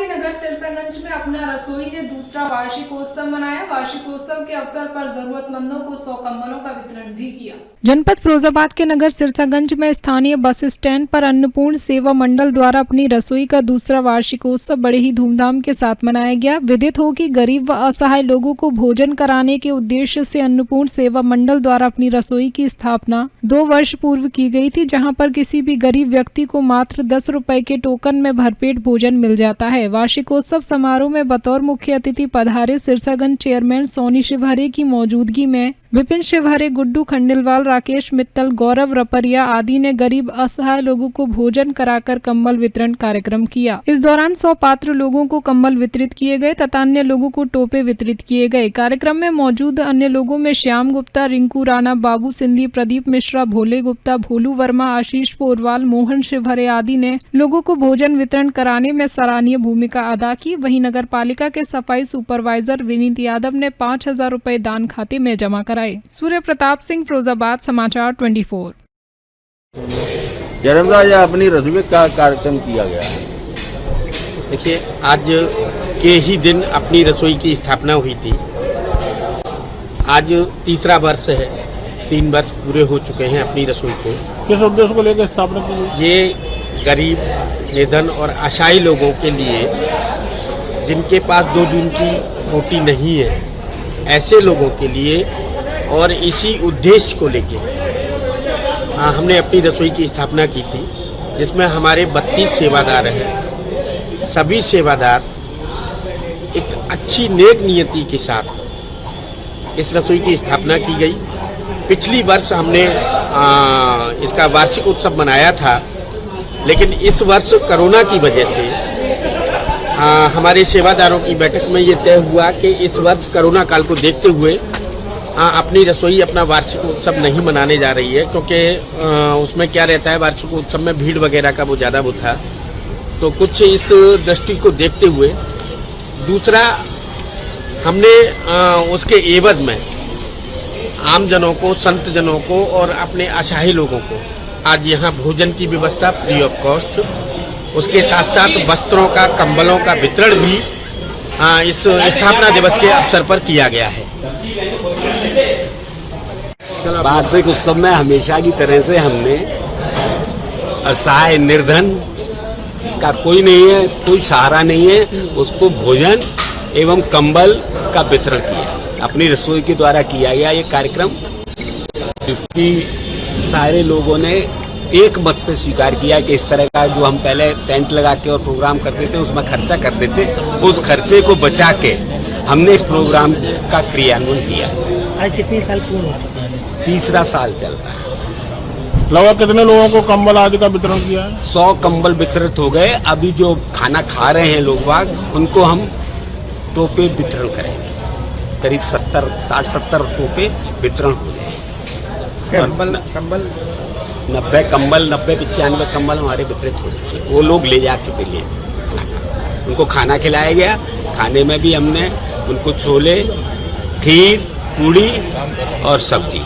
के नगर सिरसागंज में अपना रसोई ने दूसरा वार्षिकोत्सव मनाया। वार्षिकोत्सव के अवसर पर जरूरतमंदों को 100 कंबलों का वितरण भी किया। जनपद फिरोजाबाद के नगर सिरसागंज में स्थानीय बस स्टैंड पर अन्नपूर्ण सेवा मंडल द्वारा अपनी रसोई का दूसरा वार्षिकोत्सव बड़े ही धूमधाम के साथ मनाया गया। विदित हो कि गरीब व असहाय लोगों को भोजन कराने के उद्देश्य से अन्नपूर्ण सेवा मंडल द्वारा अपनी रसोई की स्थापना 2 वर्ष पूर्व की गई थी, जहां पर किसी भी गरीब व्यक्ति को मात्र 10 रुपए के टोकन में भरपेट भोजन मिल जाता है। वार्षिकोत्सव समारोह में बतौर मुख्य अतिथि पधारे सिरसागंज चेयरमैन सोनी शिवहरे की मौजूदगी में विपिन शिवहरे, गुड्डू खंडेलवाल, राकेश मित्तल, गौरव रपरिया आदि ने गरीब असहाय लोगों को भोजन कराकर कंबल वितरण कार्यक्रम किया। इस दौरान 100 पात्र लोगों को कंबल वितरित किए गए तथा अन्य लोगों को टोपे वितरित किए गए। कार्यक्रम में मौजूद अन्य लोगों में श्याम गुप्ता, रिंकू राणा, बाबू सिंधी, प्रदीप मिश्रा, भोले गुप्ता, भोलू वर्मा, आशीष पोरवाल, मोहन शिवहरे आदि ने लोगों को भोजन वितरण कराने में सराहनीय भूमिका अदा की। वहीं नगर पालिका के सफाई सुपरवाइजर विनीत यादव ने 5000 रुपए दान खाते में जमा कराए। सूर्य प्रताप सिंह, फिरोजाबाद समाचार 24। जन्मदिन अपनी रसोई का कार्यक्रम किया गया है। देखिए, आज के ही दिन अपनी रसोई की स्थापना हुई थी। आज तीसरा वर्ष है, 3 वर्ष पूरे हो चुके हैं अपनी रसोई को। किस उद्देश्य को लेकर स्थापना की गई? ये गरीब, निर्धन और असहाय लोगों के लिए, जिनके पास 2 जून की रोटी नहीं है, ऐसे लोगों के लिए और इसी उद्देश्य को लेके हमने अपनी रसोई की स्थापना की थी, जिसमें हमारे 32 सेवादार हैं। सभी सेवादार एक अच्छी नेक नियति के साथ इस रसोई की स्थापना की गई। पिछली वर्ष हमने इसका वार्षिक उत्सव मनाया था, लेकिन इस वर्ष कोरोना की वजह से हमारे सेवादारों की बैठक में ये तय हुआ कि इस वर्ष कोरोना काल को देखते हुए अपनी रसोई अपना वार्षिक उत्सव नहीं मनाने जा रही है, क्योंकि उसमें क्या रहता है, वार्षिक उत्सव में भीड़ वगैरह का वो ज़्यादा वो था। तो कुछ इस दृष्टि को देखते हुए दूसरा हमने उसके एवज में आम जनों को, संत जनों को और अपने असहाय लोगों को आज यहाँ भोजन की व्यवस्था फ्री ऑफ कॉस्ट, उसके साथ साथ वस्त्रों का, कंबलों का वितरण भी इस स्थापना दिवस के अवसर पर किया गया है। वार्षिक उत्सव में हमेशा की तरह से हमने असहाय, निर्धन, इसका कोई नहीं है, कोई सहारा नहीं है, उसको भोजन एवं कंबल का वितरण किया। अपनी रसोई के द्वारा किया गया ये कार्यक्रम, जिसकी सारे लोगों ने एक मत से स्वीकार किया कि इस तरह का जो हम पहले टेंट लगा के और प्रोग्राम करते थे, उसमें खर्चा करते थे, उस खर्चे को बचा के हमने इस प्रोग्राम का क्रियान्वयन किया। आज कितने साल पूर्ण हो चुका है? तीसरा साल चल रहा है। लगभग कितने लोगों को कंबल आदि का वितरण किया है? 100 कंबल वितरित हो गए। अभी जो खाना खा रहे हैं लोग बाग, उनको हम टोपे वितरण करेंगे। करीब 60-70 टोपे वितरण हो गए। कंबल 90 कंबल, 90-95 कंबल हमारे वितरित हो चुके हैं। वो लोग ले जा चुके लिए, उनको खाना खिलाया गया। खाने में भी हमने उनको छोले, खीर, पूड़ी और सब्जी